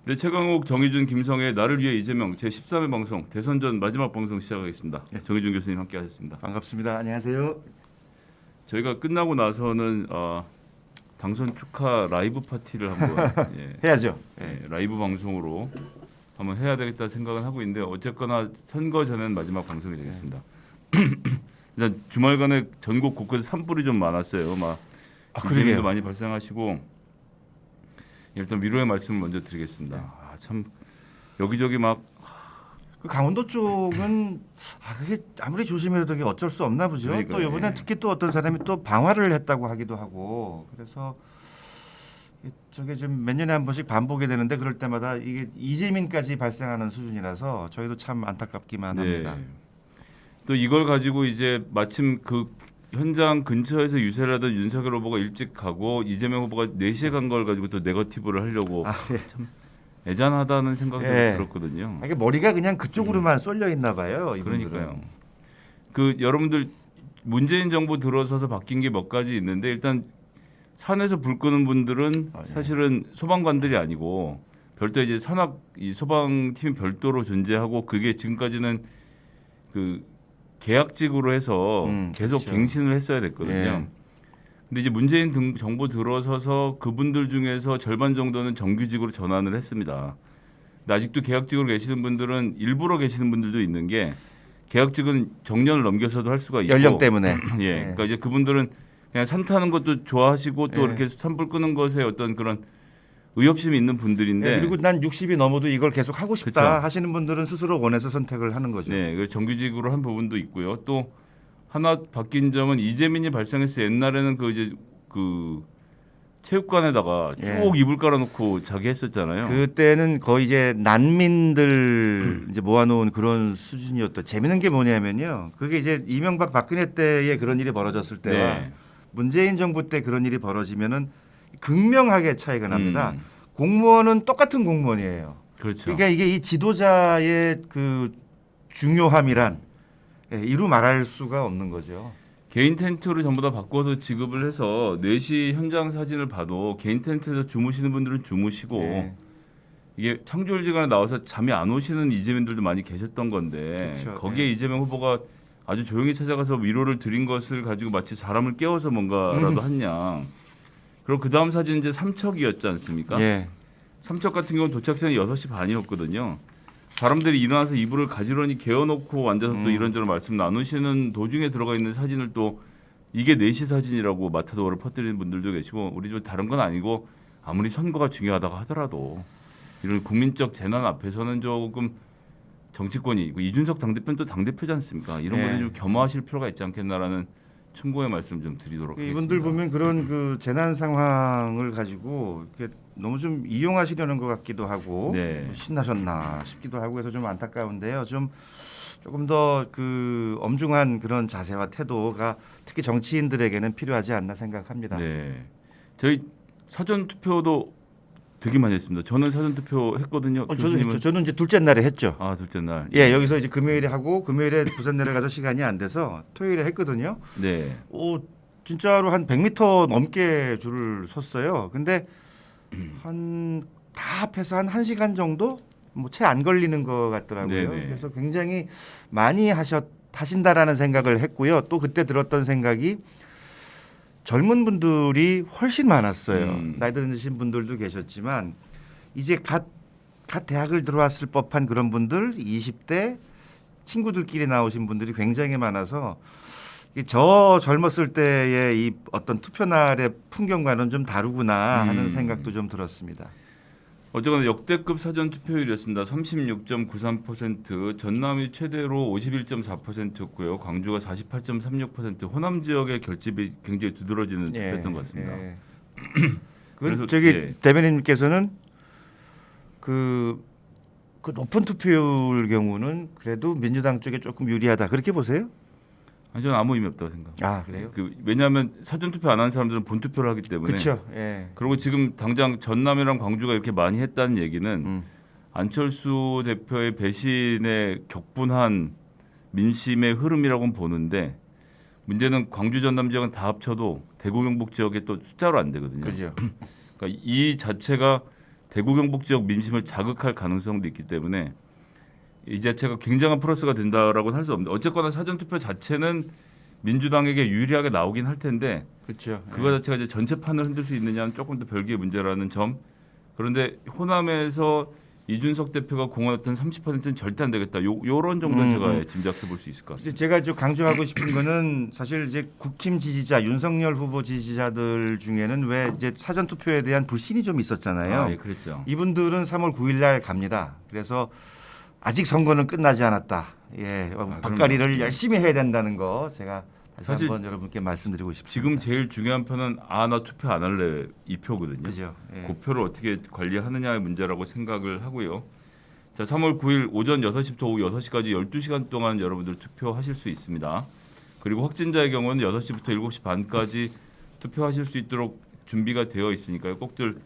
네, 최강욱, 정의준, 김성애, 나를 위해 이재명 제 13회 방송 대선전 마지막 방송 시작하겠습니다. 예. 정의준 교수님 함께하셨습니다. 반갑습니다. 안녕하세요. 저희가 끝나고 나서는 당선 축하 라이브 파티를 한번 해야죠. 라이브 방송으로 한번 해야 되겠다 생각은 하고 있는데 어쨌거나 선거 전에는 마지막 방송이 되겠습니다. 일단 주말간에 전국 곳곳에 산불이 좀 많았어요. 막 그러게요. 많이 발생하시고 일단 위로의 말씀을 먼저 드리겠습니다. 참 여기저기 막 그 강원도 쪽은 그게 아무리 조심해도 그게 어쩔 수 없나 보죠. 그러니까요. 또 이번에 특히 또 어떤 사람이 또 방화를 했다고 하기도 하고 그래서 저게 좀 몇 년에 한 번씩 반복이 되는데 그럴 때마다 이게 이재민까지 발생하는 수준이라서 저희도 참 안타깝기만 합니다. 또 이걸 가지고 이제 마침 그 현장 근처에서 유세를 하던 윤석열 후보가 일찍 가고 이재명 후보가 4시에 간 걸 가지고 또 네거티브를 하려고 참 애잔하다는 생각이 좀 들었거든요. 이게 머리가 그냥 그쪽으로만 쏠려 있나 봐요. 이분들은. 그러니까요. 그 여러분들 문재인 정부 들어서서 바뀐 게 몇 가지 있는데 일단 산에서 불 끄는 분들은 사실은 소방관들이 아니고 별도 이제 산악 이 소방팀이 별도로 존재하고 그게 지금까지는 그 계약직으로 해서 계속 그렇죠. 갱신을 했어야 됐거든요. 예. 근데 이제 문재인 정부 들어서서 그분들 중에서 절반 정도는 정규직으로 전환을 했습니다. 근데 아직도 계약직으로 계시는 분들은 일부러 계시는 분들도 있는 게 계약직은 정년을 넘겨서도 할 수가 있고 연령 때문에. 예. 그러니까 이제 그분들은 그냥 산 타는 것도 좋아하시고 또 이렇게 산불 끄는 것에 어떤 그런 의협심이 있는 분들인데 그리고 난 60이 넘어도 이걸 계속 하고 싶다 그쵸. 하시는 분들은 스스로 원해서 선택을 하는 거죠. 네, 그 정규직으로 한 부분도 있고요. 또 하나 바뀐 점은 이재민이 발생했을 때 옛날에는 그 이제 그 체육관에다가 쭉 이불 깔아놓고 자기 했었잖아요. 그때는 거의 이제 난민들 이제 모아놓은 그런 수준이었던. 재밌는 게 뭐냐면요. 그게 이제 이명박 박근혜 때에 그런 일이 벌어졌을 때와 네. 문재인 정부 때 그런 일이 벌어지면은 극명하게 차이가 납니다. 공무원은 똑같은 공무원이에요. 그렇죠. 그러니까 이게 이 지도자의 그 중요함이란 이루 말할 수가 없는 거죠. 개인 텐트로 전부 다 바꿔서 지급을 해서 4시 현장 사진을 봐도 개인 텐트에서 주무시는 분들은 주무시고 네. 이게 창조일지간에 나와서 잠이 안 오시는 이재민들도 많이 계셨던 건데 그렇죠. 거기에 이재명 후보가 아주 조용히 찾아가서 위로를 드린 것을 가지고 마치 사람을 깨워서 뭔가라도 한양. 그리고 그 다음 사진 이제 삼척이었지 않습니까? 예. 삼척 같은 경우는 도착 시간이 6시 반이었거든요. 사람들이 일어나서 이불을 가지런히 개어놓고 앉아서 또 이런저런 말씀 나누시는 도중에 들어가 있는 사진을 또 이게 4시 사진이라고 마타도어를 퍼뜨리는 분들도 계시고 우리 집 다른 건 아니고 아무리 선거가 중요하다고 하더라도 이런 국민적 재난 앞에서는 조금 정치권이 이준석 당대표는 또 당대표지 않습니까? 이런 것들 좀 겸허하실 필요가 있지 않겠나라는 충고의 말씀 좀 드리도록 하겠습니다. 이분들 보면 그런 그 재난 상황을 가지고 이렇게 너무 좀 이용하시려는 것 같기도 하고 네. 신나셨나 싶기도 하고 해서 좀 안타까운데요. 좀 조금 더 그 엄중한 그런 자세와 태도가 특히 정치인들에게는 필요하지 않나 생각합니다. 네, 저희 사전 투표도 되게 많이 했습니다. 저는 사전 투표 했거든요. 저는 이제 둘째 날에 했죠. 아 둘째 날. 예, 여기서 이제 금요일에 하고 금요일에 부산 내려가서 시간이 안 돼서 토요일에 했거든요. 네. 진짜로 한 100m 넘게 줄을 섰어요. 근데 다 합해서 한 1시간 정도 뭐 채 안 걸리는 것 같더라고요. 네네. 그래서 굉장히 많이 하신다라는 생각을 했고요. 또 그때 들었던 생각이 젊은 분들이 훨씬 많았어요. 나이 드신 분들도 계셨지만 이제 갓 대학을 들어왔을 법한 그런 분들 20대 친구들끼리 나오신 분들이 굉장히 많아서 저 젊었을 때의 이 어떤 투표 날의 풍경과는 좀 다르구나 하는 생각도 좀 들었습니다. 어쨌거나 역대급 사전 투표율이었습니다. 36.93%, 전남이 최대로 51.4%였고요. 광주가 48.36%, 호남 지역의 결집이 굉장히 두드러지는 투표였던 것 같습니다. 그래서 예. 대변인님께서는 그 높은 투표율 경우는 그래도 민주당 쪽에 조금 유리하다 그렇게 보세요? 아니, 저는 아무 의미 없다고 생각. 아 그래요? 왜냐하면 사전 투표 안 한 사람들은 본 투표를 하기 때문에. 그렇죠. 예. 그리고 지금 당장 전남이랑 광주가 이렇게 많이 했다는 얘기는 안철수 대표의 배신에 격분한 민심의 흐름이라고는 보는데 문제는 광주 전남 지역은 다 합쳐도 대구 경북 지역에 또 숫자로 안 되거든요. 그죠. 그러니까 이 자체가 대구 경북 지역 민심을 자극할 가능성도 있기 때문에 이 자체가 굉장한 플러스가 된다라고는 할 수 없는데 어쨌거나 사전 투표 자체는 민주당에게 유리하게 나오긴 할 텐데 그렇죠. 그거 자체가 이제 전체 판을 흔들 수 있느냐는 조금 더 별개의 문제라는 점. 그런데 호남에서 이준석 대표가 공언했던 30%는 절대 안 되겠다. 요런 정도는 제가 짐작해 볼 수 있을 것 같습니다. 제가 좀 강조하고 싶은 거는 사실 이제 국힘 지지자 윤석열 후보 지지자들 중에는 왜 이제 사전 투표에 대한 불신이 좀 있었잖아요. 아, 예, 그랬죠. 이분들은 3월 9일 날 갑니다. 그래서 아직 선거는 끝나지 않았다. 예, 밥가리를 그럼요. 열심히 해야 된다는 거 제가 다시 사실 한번 여러분께 말씀드리고 싶습니다. 지금 제일 중요한 표는 나 투표 안 할래 이 표거든요. 그죠. 예. 그 표를 어떻게 관리하느냐의 문제라고 생각을 하고요. 자, 3월 9일 오전 6시부터 오후 6시까지 12시간 동안 여러분들 투표하실 수 있습니다. 그리고 확진자의 경우는 6시부터 7시 반까지 투표하실 수 있도록 준비가 되어 있으니까요. 꼭들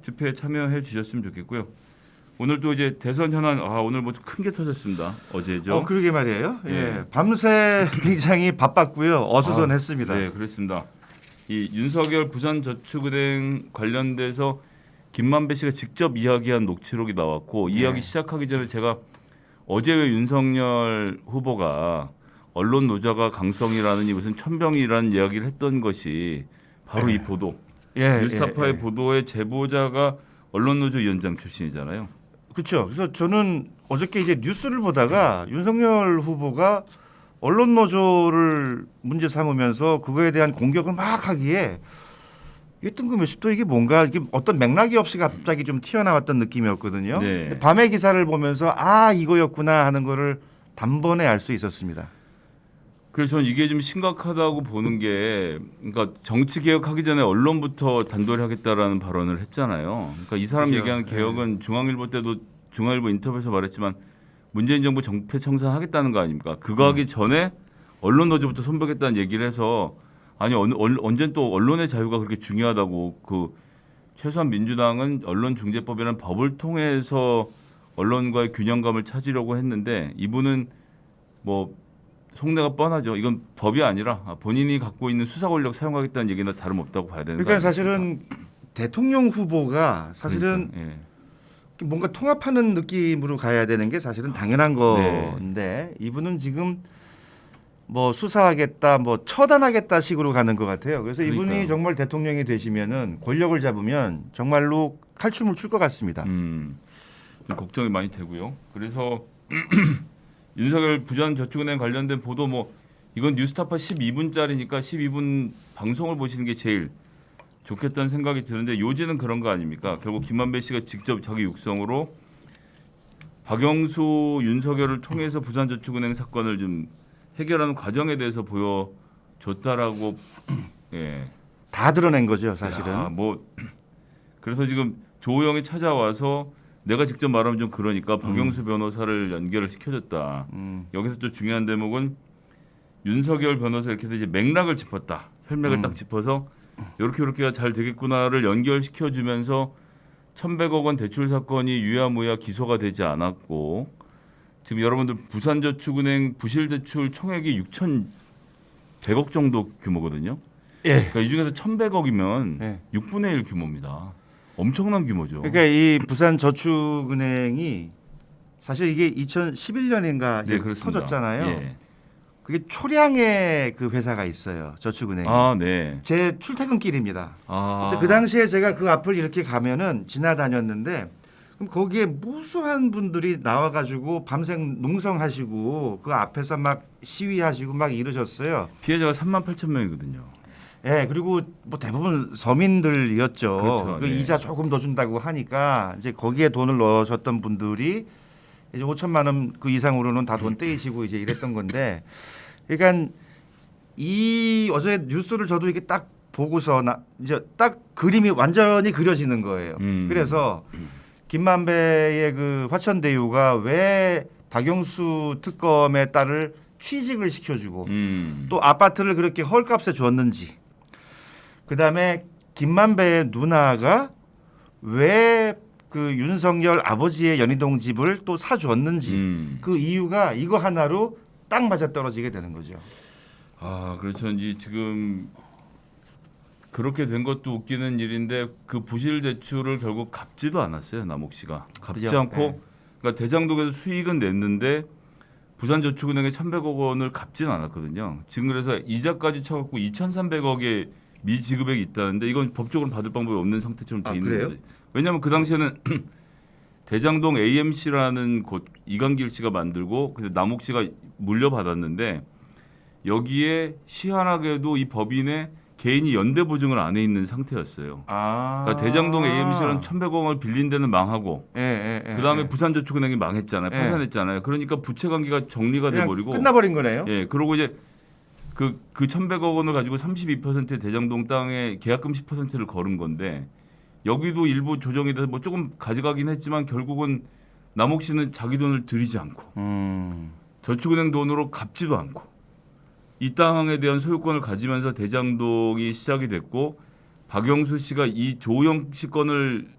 투표에 참여해 주셨으면 좋겠고요. 오늘 또 이제 대선 현안 오늘 뭐 큰 게 터졌습니다. 어제죠. 그러게 말이에요. 예. 예. 밤새 굉장히 바빴고요. 어수선했습니다. 네, 그렇습니다. 이 윤석열 부산저축은행 관련돼서 김만배 씨가 직접 이야기한 녹취록이 나왔고 이야기 시작하기 전에 제가 어제 왜 윤석열 후보가 언론 노자가 강성이라는 무슨 천병이라는 이야기를 했던 것이 바로 이 보도 뉴스타파의 보도의 제보자가 언론노조 위원장 출신이잖아요. 그렇죠. 그래서 저는 어저께 이제 뉴스를 보다가 윤석열 후보가 언론 노조를 문제 삼으면서 그거에 대한 공격을 막 하기에 이게 뜬금없이 또 이게 뭔가 이게 어떤 맥락이 없이 갑자기 좀 튀어나왔던 느낌이었거든요. 네. 밤의 기사를 보면서 이거였구나 하는 거를 단번에 알 수 있었습니다. 그래서 저는 이게 좀 심각하다고 보는 게 그러니까 정치 개혁하기 전에 언론부터 단도리 하겠다라는 발언을 했잖아요. 그러니까 이 사람 그죠. 얘기하는 개혁은 중앙일보 때도 중앙일보 인터뷰에서 말했지만 문재인 정부 정패 청산하겠다는 거 아닙니까? 그거 하기 전에 언론 노조부터 손보겠다는 얘기를 해서 아니 언젠 또 언론의 자유가 그렇게 중요하다고 그 최소한 민주당은 언론중재법이라는 법을 통해서 언론과의 균형감을 찾으려고 했는데 이분은 뭐 속내가 뻔하죠. 이건 법이 아니라 본인이 갖고 있는 수사 권력 사용하겠다는 얘기나 다름없다고 봐야 되는 그러니까 거 아닙니까? 사실은 대통령 후보가 사실은 그러니까, 예. 뭔가 통합하는 느낌으로 가야 되는 게 사실은 당연한 건데 이분은 지금 뭐 수사하겠다, 뭐 처단하겠다 식으로 가는 것 같아요. 그래서 이분이 그러니까요. 정말 대통령이 되시면은 권력을 잡으면 정말로 칼춤을 출 것 같습니다. 좀 걱정이 많이 되고요. 그래서 윤석열 부산저축은행 관련된 보도 뭐 이건 뉴스타파 12분짜리니까 12분 방송을 보시는 게 제일 좋겠다는 생각이 드는데 요지는 그런 거 아닙니까? 결국 김만배 씨가 직접 자기 육성으로 박영수 윤석열을 통해서 부산저축은행 사건을 좀 해결하는 과정에 대해서 보여줬다라고 예. 다 드러낸 거죠, 사실은. 뭐 그래서 지금 조호영이 찾아와서 내가 직접 말하면 좀 그러니까 박영수 변호사를 연결을 시켜줬다. 여기서 또 중요한 대목은 윤석열 변호사 이렇게 해서 이제 맥락을 짚었다. 혈맥을 딱 짚어서 이렇게가 잘 되겠구나를 연결시켜주면서 1,100억 원 대출 사건이 유야무야 기소가 되지 않았고 지금 여러분들 부산저축은행 부실대출 총액이 6,100억 정도 규모거든요. 예. 그러니까 이 중에서 1,100억이면 예. 6분의 1 규모입니다. 엄청난 규모죠. 그러니까 이 부산저축은행이 사실 이게 2011년인가 네, 그렇습니다. 터졌잖아요. 예. 그게 초량의 그 회사가 있어요, 저축은행이. 네. 제 출퇴근길입니다. 그래서 그 당시에 제가 그 앞을 이렇게 가면은 지나다녔는데 그럼 거기에 무수한 분들이 나와가지고 밤샘 농성하시고 그 앞에서 막 시위하시고 막 이러셨어요. 피해자가 38,000명이거든요. 예, 그리고 뭐 대부분 서민들이었죠. 그렇죠. 그 네. 이자 조금 더 준다고 하니까 이제 거기에 돈을 넣으셨던 분들이 이제 5천만 원 그 이상으로는 다 돈 떼이시고 이제 이랬던 건데, 그러니까 이 어제 뉴스를 저도 이렇게 딱 보고서 이제 딱 그림이 완전히 그려지는 거예요. 그래서 김만배의 그 화천대유가 왜 박영수 특검의 딸을 취직을 시켜주고 또 아파트를 그렇게 헐값에 줬는지, 그다음에 김만배의 누나가 왜 그 윤석열 아버지의 연희동 집을 또 사줬는지 그 이유가 이거 하나로 딱 맞아 떨어지게 되는 거죠. 그렇죠. 이 지금 그렇게 된 것도 웃기는 일인데 그 부실 대출을 결국 갚지도 않았어요. 남욱 씨가 갚지 그죠? 않고 네. 그러니까 대장동에서 수익은 냈는데 부산저축은행에 1,100억 원을 갚지는 않았거든요. 지금 그래서 이자까지 쳐갖고 2,300억의 미지급액이 있다는데 이건 법적으로 받을 방법이 없는 상태처럼 돼 아, 있는 그래요? 거죠. 왜냐하면 그 당시에는 대장동 AMC라는 곳 이강길 씨가 만들고 근데 남욱 씨가 물려받았는데 여기에 시한하게도 이 법인에 개인이 연대 보증을 안 해 있는 상태였어요. 아. 그러니까 대장동 AMC는 1,100억 원을 빌린 데는 망하고 그다음에 부산저축은행이 망했잖아요. 예. 파산했잖아요. 그러니까 부채 관계가 정리가 돼 그냥 버리고 끝나버린 거네요. 예, 그리고 이제 그 1,100억 원을 가지고 32%의 대장동 땅에 계약금 10%를 걸은 건데 여기도 일부 조정이 돼서 뭐 조금 가져가긴 했지만 결국은 남욱 씨는 자기 돈을 들이지 않고 저축은행 돈으로 갚지도 않고 이 땅에 대한 소유권을 가지면서 대장동이 시작이 됐고 박영수 씨가 이 조영 씨 건을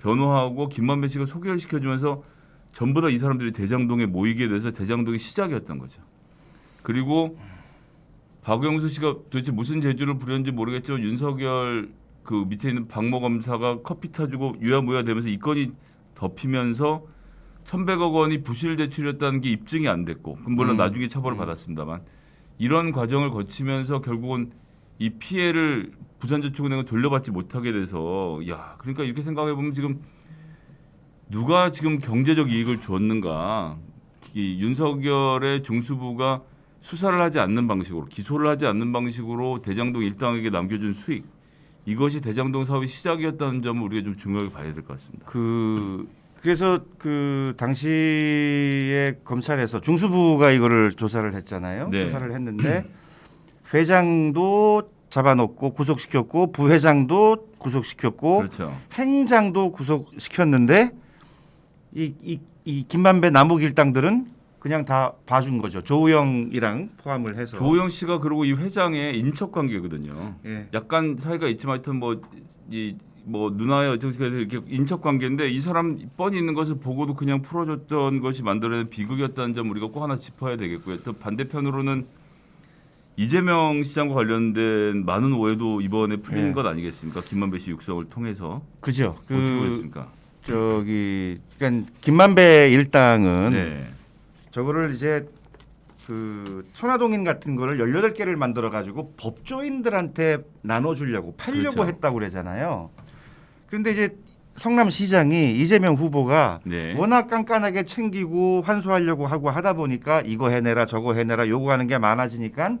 변호하고 김만배 씨가 소개시켜주면서 전부 다 이 사람들이 대장동에 모이게 돼서 대장동이 시작이었던 거죠. 그리고 박영수 씨가 도대체 무슨 재주를 부렸는지 모르겠지만 윤석열 그 밑에 있는 박모 검사가 커피 타주고 유야무야 되면서 이 건이 덮이면서 1,100억 원이 부실 대출이었다는 게 입증이 안 됐고 물론 나중에 처벌을 받았습니다만 이런 과정을 거치면서 결국은 이 피해를 부산저축은행은 돌려받지 못하게 돼서 야 그러니까 이렇게 생각해 보면 지금 누가 지금 경제적 이익을 줬는가 이 윤석열의 중수부가 수사를 하지 않는 방식으로 기소를 하지 않는 방식으로 대장동 일당에게 남겨준 수익 이것이 대장동 사업의 시작이었다는 점을 우리가 좀 중요하게 봐야 될 것 같습니다. 그래서 그 당시에 검찰에서 중수부가 이거를 조사를 했잖아요. 네. 조사를 했는데 회장도 잡아놓고 구속시켰고 부회장도 구속시켰고 그렇죠. 행장도 구속시켰는데 이 김만배 남욱 일당들은 그냥 다 봐준 거죠. 조우영이랑 포함을 해서. 조우영 씨가 그리고 이 회장의 인척 관계거든요. 예. 약간 사이가 있지만 하여튼 뭐 누나의 정치가 이렇게 인척 관계인데 이 사람 뻔히 있는 것을 보고도 그냥 풀어줬던 것이 만들어낸 비극이었다는 점 우리가 꼭 하나 짚어야 되겠고요. 또 반대편으로는 이재명 시장과 관련된 많은 오해도 이번에 풀린 예. 것 아니겠습니까? 김만배 씨 육성을 통해서 그죠. 어떻게 보셨습니까? 그러니까 김만배 일당은 네. 저거를 이제 그 천화동인 같은 거를 18개를 만들어 가지고 법조인들한테 나눠 주려고 팔려고 그렇죠. 했다고 그러잖아요. 그런데 이제 성남시장이 이재명 후보가 네. 워낙 깐깐하게 챙기고 환수하려고 하고 하다 보니까 이거 해내라 저거 해내라 요구하는 게 많아지니까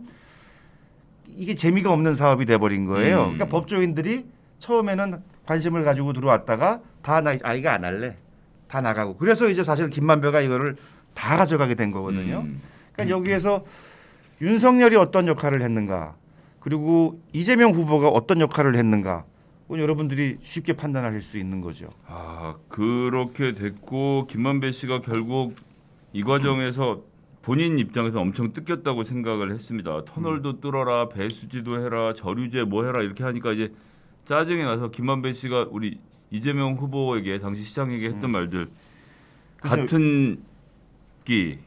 이게 재미가 없는 사업이 돼버린 거예요. 그러니까 법조인들이 처음에는 관심을 가지고 들어왔다가 다 이거 안 할래. 다 나가고. 그래서 이제 사실 김만배가 이거를 다 가져가게 된 거거든요. 그러니까 여기에서 윤석열이 어떤 역할을 했는가, 그리고 이재명 후보가 어떤 역할을 했는가, 여러분들이 쉽게 판단하실 수 있는 거죠. 아 그렇게 됐고 김만배 씨가 결국 이 과정에서 본인 입장에서 엄청 뜯겼다고 생각을 했습니다. 터널도 뚫어라, 배수지도 해라, 저류제 뭐 해라 이렇게 하니까 이제 짜증이 나서 김만배 씨가 우리 이재명 후보에게 당시 시장에게 했던 말들 같은 끼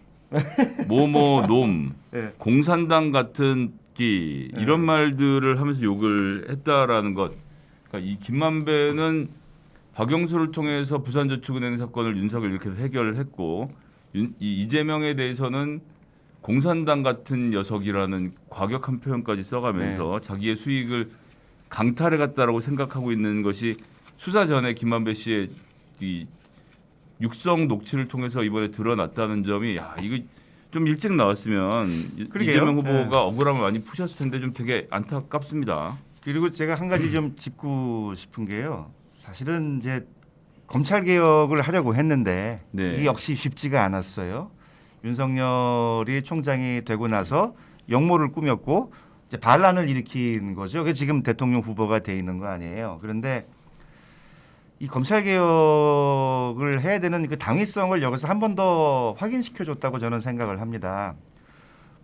뭐뭐 놈 네. 공산당 같은 끼 이런 말들을 하면서 욕을 했다라는 것. 그러니까 이 김만배는 박영수를 통해서 부산저축은행 사건을 윤석열 이렇게 해서 해결을 했고 이 이재명에 대해서는 공산당 같은 녀석이라는 과격한 표현까지 써가면서 자기의 수익을 강탈해 갔다라고 생각하고 있는 것이 수사 전에 김만배 씨의 이 육성 녹취를 통해서 이번에 드러났다는 점이 야 이거 좀 일찍 나왔으면 그러게요. 이재명 후보가 억울함을 많이 푸셨을 텐데 좀 되게 안타깝습니다. 그리고 제가 한 가지 좀 짚고 싶은 게요. 사실은 이제 검찰 개혁을 하려고 했는데 네. 이게 역시 쉽지가 않았어요. 윤석열이 총장이 되고 나서 역모를 꾸몄고 이제 반란을 일으킨 거죠. 그게 지금 대통령 후보가 돼 있는 거 아니에요. 그런데 이 검찰 개혁을 해야 되는 그 당위성을 여기서 한 번 더 확인시켜 줬다고 저는 생각을 합니다.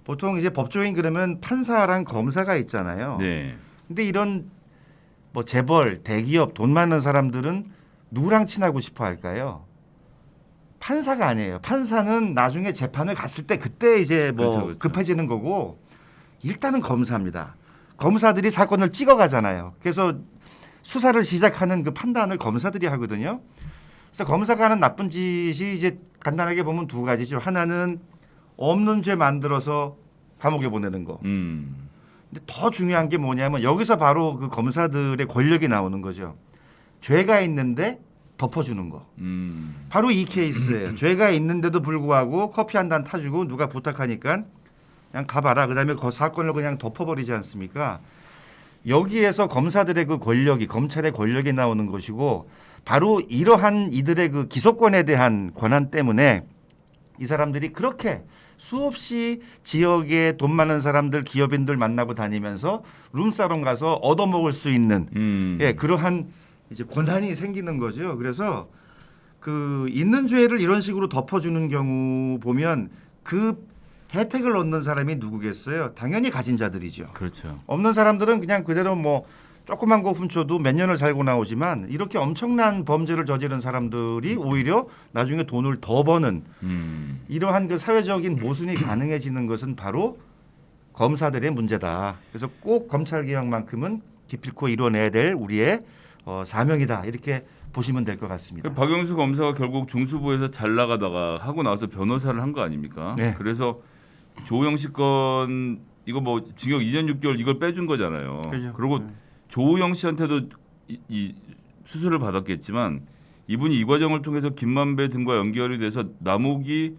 보통 이제 법조인 그러면 판사랑 검사가 있잖아요. 네. 근데 이런 뭐 재벌, 대기업, 돈 많은 사람들은 누구랑 친하고 싶어 할까요? 판사가 아니에요. 판사는 나중에 재판을 갔을 때 그때 이제 뭐 그렇죠. 급해지는 거고 일단은 검사입니다. 검사들이 사건을 찍어가잖아요. 그래서 수사를 시작하는 그 판단을 검사들이 하거든요. 그래서 검사가 하는 나쁜 짓이 이제 간단하게 보면 두 가지죠. 하나는 없는 죄 만들어서 감옥에 보내는 거. 근데 더 중요한 게 뭐냐면 여기서 바로 그 검사들의 권력이 나오는 거죠. 죄가 있는데 덮어주는 거. 바로 이 케이스예요. 죄가 있는데도 불구하고 커피 한 잔 타주고 누가 부탁하니까 그냥 가봐라. 그다음에 그 사건을 그냥 덮어버리지 않습니까? 여기에서 검사들의 그 권력이 검찰의 권력이 나오는 것이고 바로 이러한 이들의 그 기소권에 대한 권한 때문에 이 사람들이 그렇게 수없이 지역에 돈 많은 사람들 기업인들 만나고 다니면서 룸사롱 가서 얻어먹을 수 있는 예, 그러한 이제 권한이 생기는 거죠. 그래서 그 있는 죄를 이런 식으로 덮어주는 경우 보면 그 혜택을 얻는 사람이 누구겠어요? 당연히 가진 자들이죠. 그렇죠. 없는 사람들은 그냥 그대로 뭐 조그만 거 훔쳐도 몇 년을 살고 나오지만 이렇게 엄청난 범죄를 저지른 사람들이 오히려 나중에 돈을 더 버는 이러한 그 사회적인 모순이 가능해지는 것은 바로 검사들의 문제다. 그래서 꼭 검찰 개혁만큼은 기필코 이뤄내야 될 우리의 사명이다. 이렇게 보시면 될 것 같습니다. 박영수 검사가 결국 중수부에서 잘 나가다가 하고 나서 변호사를 한 거 아닙니까? 네. 그래서 조영식 건 이거 뭐 징역 2년 6개월 이걸 빼준 거잖아요. 그렇죠. 그리고 조우영 씨한테도 이 수술을 받았겠지만 이분이 이 과정을 통해서 김만배 등과 연결이 돼서 남욱이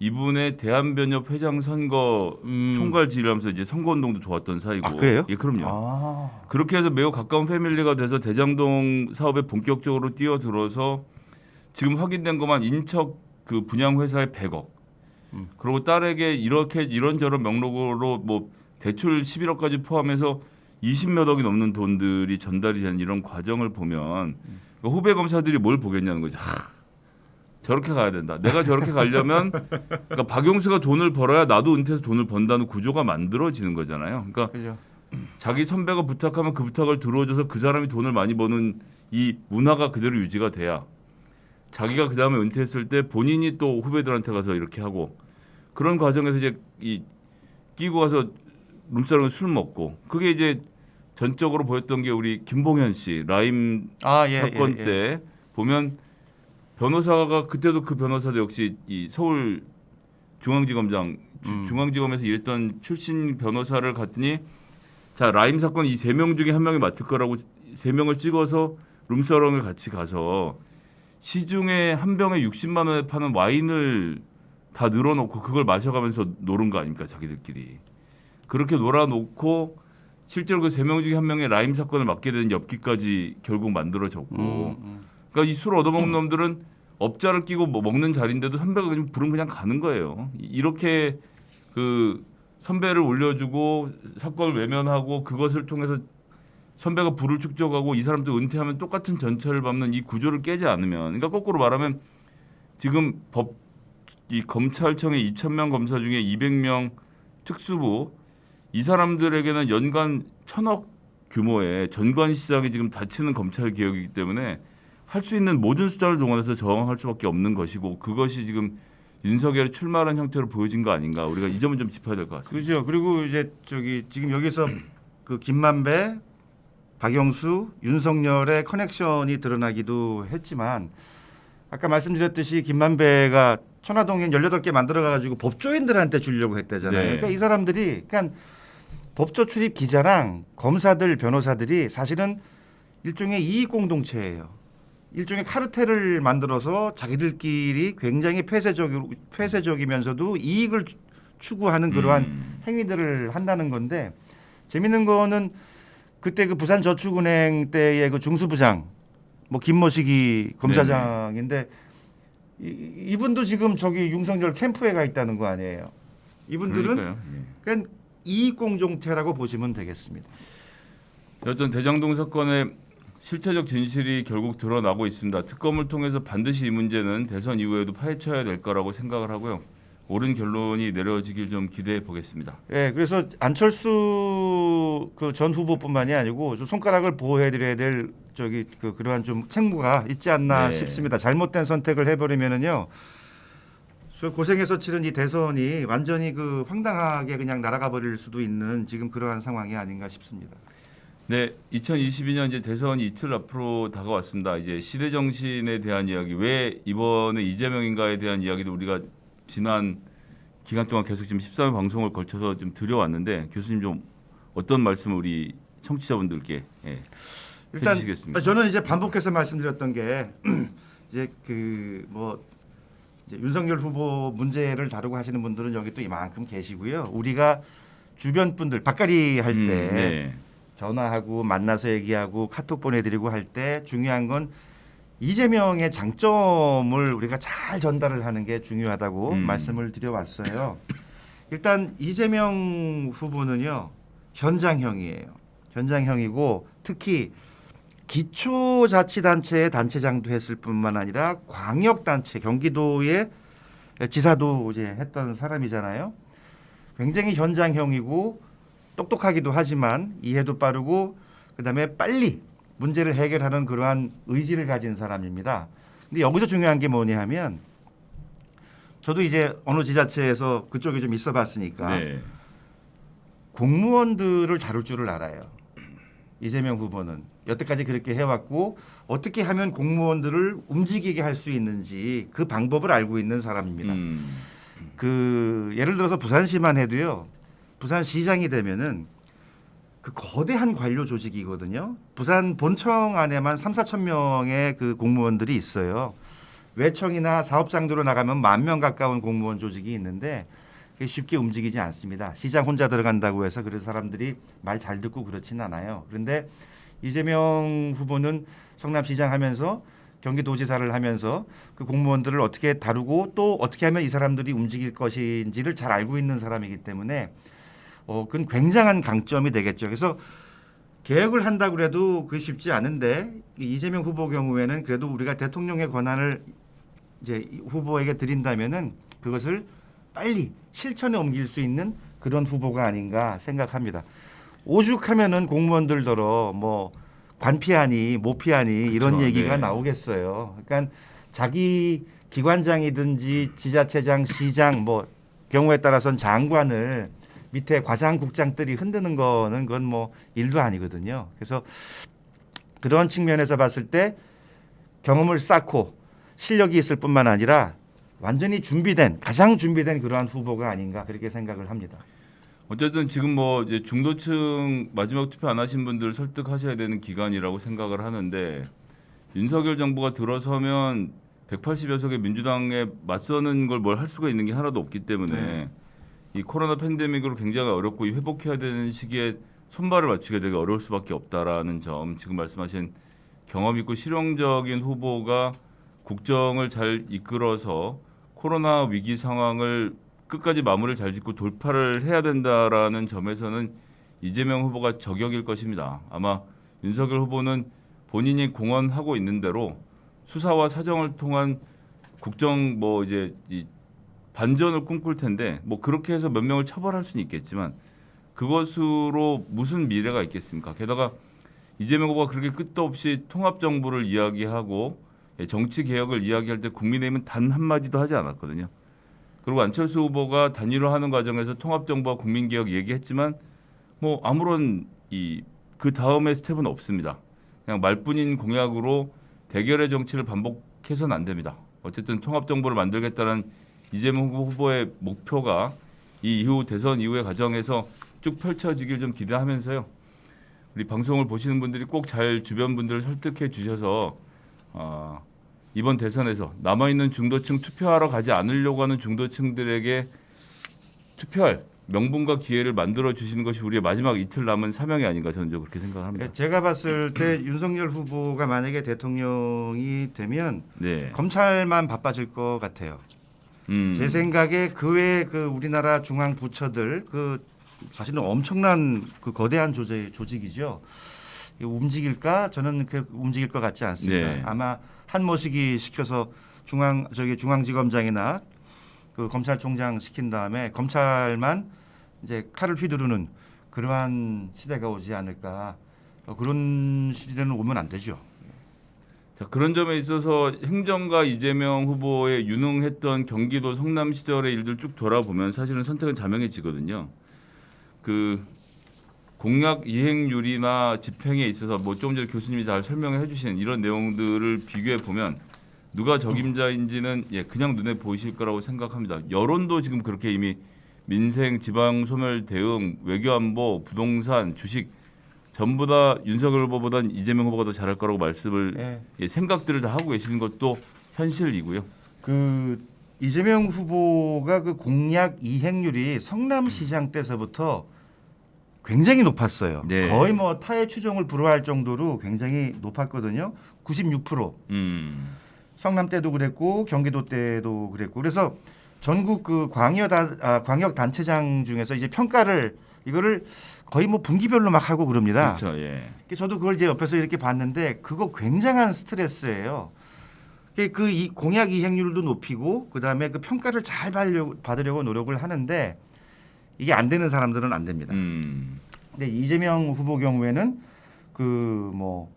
이분의 대한변협 회장 선거 총괄 지휘를 하면서 이제 선거운동도 도왔던 사이고. 아, 그래요? 예, 그럼요. 아. 그렇게 해서 매우 가까운 패밀리가 돼서 대장동 사업에 본격적으로 뛰어들어서 지금 확인된 것만 인척 그 분양 회사에 100억. 그리고 딸에게 이렇게 이런저런 명목으로 뭐 대출 11억까지 포함해서 20몇 억이 넘는 돈들이 전달이 되는 이런 과정을 보면 후배 검사들이 뭘 보겠냐는 거죠. 저렇게 가야 된다. 내가 저렇게 가려면 그러니까 박용수가 돈을 벌어야 나도 은퇴해서 돈을 번다는 구조가 만들어지는 거잖아요. 그러니까 그죠. 자기 선배가 부탁하면 그 부탁을 들어줘서 그 사람이 돈을 많이 버는 이 문화가 그대로 유지가 돼야 자기가 그 다음에 은퇴했을 때 본인이 또 후배들한테 가서 이렇게 하고 그런 과정에서 이제 이 끼고 가서 룸사롱에 술 먹고 그게 이제 전적으로 보였던 게 우리 김봉현 씨 라임 사건 때 보면 변호사가 그때도 그 변호사도 역시 이 서울 중앙지검장 중앙지검에서 일했던 출신 변호사를 갔더니 자 라임 사건 이 3명 중에 한 명이 맡을 거라고 3명을 찍어서 룸사롱을 같이 가서 시중에 한 병에 60만 원에 파는 와인을 다 늘어놓고 그걸 마셔가면서 노는 거 아닙니까 자기들끼리 그렇게 놀아놓고 실제로 그 3명 중에 한 명의 라임 사건을 맡게 된 엽기까지 결국 만들어졌고 그러니까 이 술 얻어먹는 놈들은 업자를 끼고 뭐 먹는 자리인데도 선배가 그냥 부르면 그냥 가는 거예요. 이렇게 그 선배를 올려주고 사건을 외면하고 그것을 통해서 선배가 부를 축적하고 이 사람도 은퇴하면 똑같은 전철을 밟는 이 구조를 깨지 않으면 그러니까 거꾸로 말하면 지금 이 검찰청의 2,000명 검사 중에 200명 특수부 이 사람들에게는 연간 1,000억 규모의 전관 시장이 지금 닫히는 검찰 개혁이기 때문에 할 수 있는 모든 수단을 동원해서 저항할 수밖에 없는 것이고 그것이 지금 윤석열이 출마한 형태로 보여진 거 아닌가 우리가 이 점은 좀 짚어야 될 것 같습니다. 그죠. 그리고 이제 지금 여기서 그 김만배, 박영수, 윤석열의 커넥션이 드러나기도 했지만 아까 말씀드렸듯이 김만배가 천화동인 18개 만들어가지고 법조인들한테 주려고 했다잖아요. 네. 그러니까 이 사람들이 그러니까 법조 출입 기자랑 검사들, 변호사들이 사실은 일종의 이익 공동체예요. 일종의 카르텔을 만들어서 자기들끼리 굉장히 폐쇄적이면서도 이익을 추구하는 그러한 행위들을 한다는 건데 재밌는 거는 그때 그 부산저축은행 때의 그 중수부장 뭐 김모식이 검사장인데 이분도 지금 저기 윤석열 캠프에 가 있다는 거 아니에요. 이분들은 그냥 이익 공동체라고 보시면 되겠습니다. 어떤 대장동 사건의 실체적 진실이 결국 드러나고 있습니다. 특검을 통해서 반드시 이 문제는 대선 이후에도 파헤쳐야 될 거라고 생각을 하고요. 옳은 결론이 내려지길 좀 기대해 보겠습니다. 예, 그래서 안철수 그 전 후보뿐만이 아니고 좀 손가락을 보호해드려야 될 그러한 좀 책무가 있지 않나 싶습니다. 잘못된 선택을 해버리면은요 저 고생해서 치른 이 대선이 완전히 그 황당하게 그냥 날아가 버릴 수도 있는 지금 그러한 상황이 아닌가 싶습니다. 네, 2022년 이제 대선이 이틀 앞으로 다가왔습니다. 이제 시대 정신에 대한 이야기, 왜 이번에 이재명인가에 대한 이야기도 우리가 지난 기간 동안 계속 지금 13회 방송을 걸쳐서 좀 드려왔는데 교수님 좀 어떤 말씀을 우리 청취자분들께 일단 해주시겠습니까? 저는 이제 반복해서 말씀드렸던 게 이제 이제 윤석열 후보 문제를 다루고 하시는 분들은 여기 또 이만큼 계시고요. 우리가 주변 분들 밥가리 할 때 네. 전화하고 만나서 얘기하고 카톡 보내드리고 할 때 중요한 건 이재명의 장점을 우리가 잘 전달을 하는 게 중요하다고 말씀을 드려왔어요. 일단 이재명 후보는요 현장형이에요. 현장형이고 특히 기초자치단체의 단체장도 했을 뿐만 아니라 광역단체 경기도의 지사도 이제 했던 사람이잖아요. 굉장히 현장형이고 똑똑하기도 하지만 이해도 빠르고 그다음에 빨리 문제를 해결하는 그러한 의지를 가진 사람입니다. 근데 여기서 중요한 게 뭐냐 하면 저도 이제 어느 지자체에서 그쪽에 좀 있어 봤으니까 네. 공무원들을 다룰 줄을 알아요. 이재명 후보는 여태까지 그렇게 해왔고 어떻게 하면 공무원들을 움직이게 할 수 있는지 그 방법을 알고 있는 사람입니다. 그 예를 들어서 부산시만 해도요. 부산시장이 되면은 그 거대한 관료 조직이거든요. 부산 본청 안에만 3,4천 명의 그 공무원들이 있어요. 외청이나 사업장도로 나가면 10,000명 가까운 공무원 조직이 있는데 그게 쉽게 움직이지 않습니다. 시장 혼자 들어간다고 해서 그래서 사람들이 말 잘 듣고 그렇진 않아요. 그런데 이재명 후보는 성남시장 하면서 경기도지사를 하면서 그 공무원들을 어떻게 다루고 또 어떻게 하면 이 사람들이 움직일 것인지를 잘 알고 있는 사람이기 때문에 그건 굉장한 강점이 되겠죠. 그래서 개혁을 한다고 해도 그게 쉽지 않은데 이재명 후보 경우에는 그래도 우리가 대통령의 권한을 이제 후보에게 드린다면은 그것을 빨리 실천에 옮길 수 있는 그런 후보가 아닌가 생각합니다. 오죽하면은 공무원들더러 뭐 관피하니 모피하니 이런 그렇죠. 얘기가 네. 나오겠어요. 그러니까 자기 기관장이든지 지자체장, 시장 뭐 경우에 따라서는 장관을 밑에 과장국장들이 흔드는 거는 그건 뭐 일도 아니거든요. 그래서 그런 측면에서 봤을 때 경험을 쌓고 실력이 있을 뿐만 아니라 완전히 준비된 가장 준비된 그러한 후보가 아닌가 그렇게 생각을 합니다. 어쨌든 지금 뭐 이제 중도층 마지막 투표 안 하신 분들 설득하셔야 되는 기간이라고 생각을 하는데 윤석열 정부가 들어서면 180여 석의 민주당에 맞서는 걸 뭘 할 수가 있는 게 하나도 없기 때문에 이 코로나 팬데믹으로 굉장히 어렵고 이 회복해야 되는 시기에 손발을 맞추게 되게 어려울 수밖에 없다라는 점 지금 말씀하신 경험 있고 실용적인 후보가 국정을 잘 이끌어서 코로나 위기 상황을 끝까지 마무리를 잘 짓고 돌파를 해야 된다라는 점에서는 이재명 후보가 저격일 것입니다. 아마 윤석열 후보는 본인이 공언하고 있는 대로 수사와 사정을 통한 국정 뭐 이제 이 반전을 꿈꿀 텐데 뭐 그렇게 해서 몇 명을 처벌할 수는 있겠지만 그것으로 무슨 미래가 있겠습니까? 게다가 이재명 후보가 그렇게 끝도 없이 통합 정부를 이야기하고 정치 개혁을 이야기할 때 국민의힘은 단 한마디도 하지 않았거든요. 그리고 안철수 후보가 단일화하는 과정에서 통합 정부와 국민 개혁 얘기했지만 뭐 아무런 그 다음의 스텝은 없습니다. 그냥 말뿐인 공약으로 대결의 정치를 반복해서는 안 됩니다. 어쨌든 통합 정부를 만들겠다는 이재명 후보의 목표가 이 이후 대선 이후의 과정에서 쭉 펼쳐지길 좀 기대하면서요. 우리 방송을 보시는 분들이 꼭 잘 주변 분들을 설득해 주셔서 이번 대선에서 남아있는 중도층 투표하러 가지 않으려고 하는 중도층들에게 투표할 명분과 기회를 만들어 주시는 것이 우리의 마지막 이틀 남은 사명이 아닌가 저는 좀 그렇게 생각합니다. 제가 봤을 때 윤석열 후보가 만약에 대통령이 되면 네. 검찰만 바빠질 것 같아요. 제 생각에 그 외에 그 우리나라 중앙 부처들 그 사실은 엄청난 그 거대한 조직이죠. 움직일까? 저는 그 움직일 것 같지 않습니다. 네. 아마 한모시기 시켜서 중앙지검장이나 그 검찰총장 시킨 다음에 검찰만 이제 칼을 휘두르는 그러한 시대가 오지 않을까. 그런 시대는 오면 안 되죠. 자, 그런 점에 있어서 행정가 이재명 후보의 유능했던 경기도 성남 시절의 일들 쭉 돌아보면 사실은 선택은 자명해지거든요. 그 공약 이행률이나 집행에 있어서 뭐 조금 전에 교수님이 잘 설명해 주신 이런 내용들을 비교해 보면 누가 적임자인지는 그냥 눈에 보이실 거라고 생각합니다. 여론도 지금 그렇게 이미 민생, 지방 소멸 대응, 외교안보, 부동산, 주식 전부 다 윤석열 후보보단 이재명 후보가 더 잘할 거라고 말씀을 생각들을 다 하고 계시는 것도 현실이고요. 그 이재명 후보가 그 공약 이행률이 성남시장 때서부터 굉장히 높았어요. 네. 거의 뭐 타의 추종을 불허할 정도로 굉장히 높았거든요. 96%. 성남 때도 그랬고 경기도 때도 그랬고 그래서 전국 그 광역 단체장 중에서 이제 평가를 이거를 거의 뭐 분기별로 막 하고 그럽니다. 그렇죠. 예. 저도 그걸 이제 옆에서 이렇게 봤는데 그거 굉장한 스트레스예요. 그 이 공약 이행률도 높이고 그다음에 그 평가를 잘 받으려고 노력을 하는데 이게 안 되는 사람들은 안 됩니다. 근데 이재명 후보 경우에는 그 뭐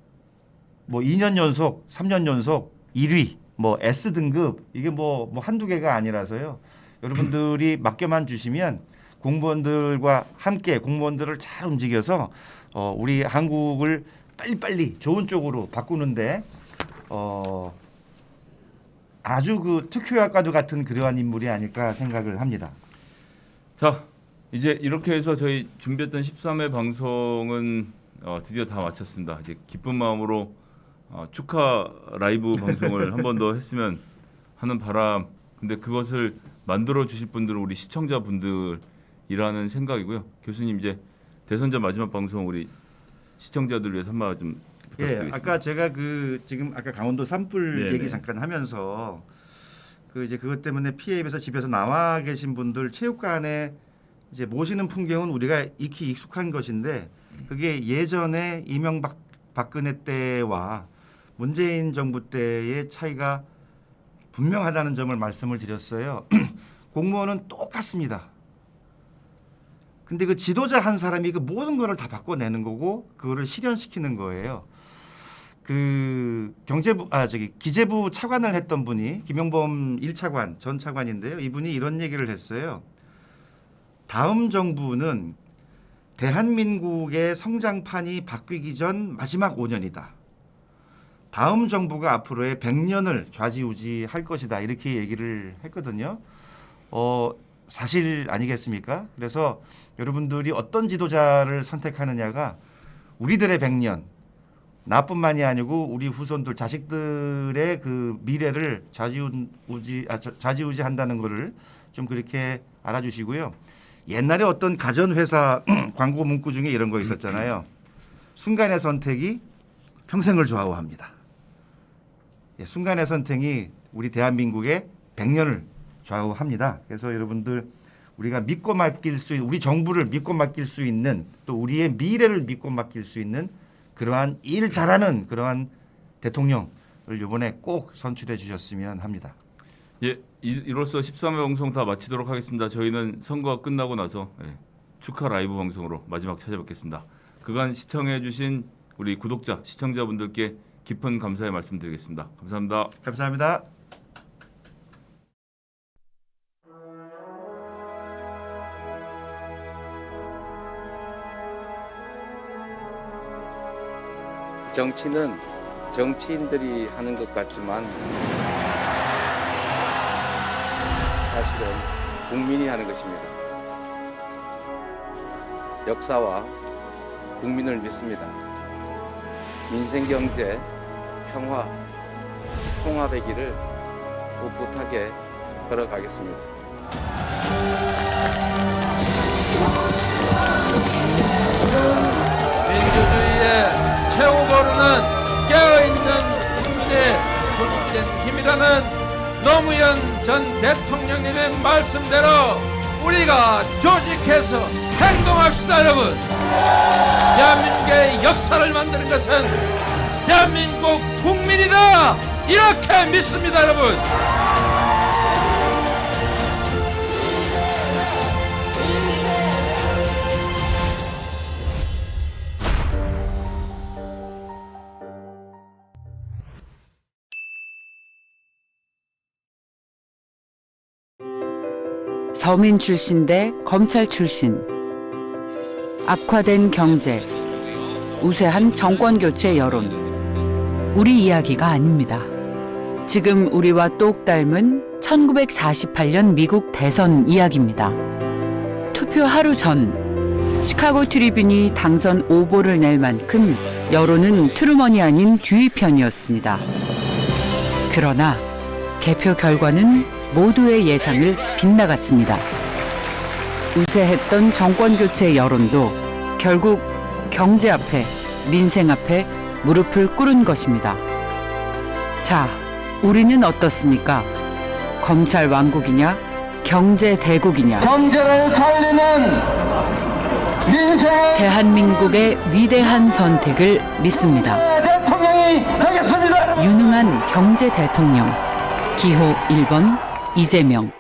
2년 연속, 3년 연속 1위, 뭐 S 등급 이게 뭐 한두 개가 아니라서요. 여러분들이 맡겨만 주시면 공무원들과 함께 공무원들을 잘 움직여서 우리 한국을 빨리빨리 좋은 쪽으로 바꾸는데 아주 그 특효약과도 같은 그러한 인물이 아닐까 생각을 합니다. 자, 이제 이렇게 해서 저희 준비했던 13회 방송은 드디어 다 마쳤습니다. 이제 기쁜 마음으로 축하 라이브 방송을 한 번 더 했으면 하는 바람. 근데 그것을 만들어 주실 분들은 우리 시청자분들이라는 생각이고요. 교수님 이제 대선자 마지막 방송 우리 시청자들 위해서 한마디 좀 부탁드리겠습니다. 아까 제가 지금 아까 강원도 산불 네네. 얘기 잠깐 하면서 이제 그것 때문에 피해 입어서 집에서 나와 계신 분들 체육관에 이제 모시는 풍경은 우리가 익히 익숙한 것인데 그게 예전에 이명박 박근혜 때와 문재인 정부 때의 차이가 분명하다는 점을 말씀을 드렸어요. 공무원은 똑같습니다. 근데 그 지도자 한 사람이 그 모든 거를 다 바꿔내는 거고 그거를 실현시키는 거예요. 그 기재부 차관을 했던 분이 김용범 1차관 전 차관인데요. 이분이 이런 얘기를 했어요. 다음 정부는 대한민국의 성장판이 바뀌기 전 마지막 5년이다. 다음 정부가 앞으로의 100년을 좌지우지할 것이다. 이렇게 얘기를 했거든요. 사실 아니겠습니까? 그래서 여러분들이 어떤 지도자를 선택하느냐가 우리들의 100년, 나뿐만이 아니고 우리 후손들, 자식들의 그 미래를 좌지우지한다는 것을 좀 그렇게 알아주시고요. 옛날에 어떤 가전회사 광고 문구 중에 이런 거 있었잖아요. 순간의 선택이 평생을 좌우합니다. 순간의 선택이 우리 대한민국의 100년을 좌우합니다. 그래서 여러분들 우리가 믿고 맡길 수 있는 우리 정부를 믿고 맡길 수 있는 또 우리의 미래를 믿고 맡길 수 있는 그러한 일 잘하는 그러한 대통령을 이번에 꼭 선출해 주셨으면 합니다. 예, 이로써 13회 방송 다 마치도록 하겠습니다. 저희는 선거가 끝나고 나서 축하 라이브 방송으로 마지막 찾아뵙겠습니다. 그간 시청해 주신 우리 구독자, 시청자분들께 깊은 감사의 말씀드리겠습니다. 감사합니다. 감사합니다. 정치는 정치인들이 하는 것 같지만 사실은 국민이 하는 것입니다. 역사와 국민을 믿습니다. 민생, 경제, 평화, 통합의 길을 꿋꿋하게 걸어가겠습니다. 민주주의의 최후보로는 깨어있는 국민의 조직된 힘이라는 노무현 전 대통령님의 말씀대로 우리가 조직해서 행동합시다. 여러분, 대한민국의 역사를 만드는 것은 대한민국 국민이다, 이렇게 믿습니다. 여러분, 서민 출신 대 검찰 출신. 악화된 경제, 우세한 정권 교체 여론. 우리 이야기가 아닙니다. 지금 우리와 똑 닮은 1948년 미국 대선 이야기입니다. 투표 하루 전 시카고 트리뷴이 당선 오보를 낼 만큼 여론은 트루먼이 아닌 듀이 편이었습니다. 그러나 개표 결과는 모두의 예상을 빗나갔습니다. 우세했던 정권 교체 여론도 결국 경제 앞에, 민생 앞에 무릎을 꿇은 것입니다. 자, 우리는 어떻습니까? 검찰 왕국이냐, 경제 대국이냐? 경제를 살리는 민생의 대한민국의 위대한 선택을 믿습니다. 대통령이 되겠습니다. 유능한 경제 대통령, 기호 1번 이재명.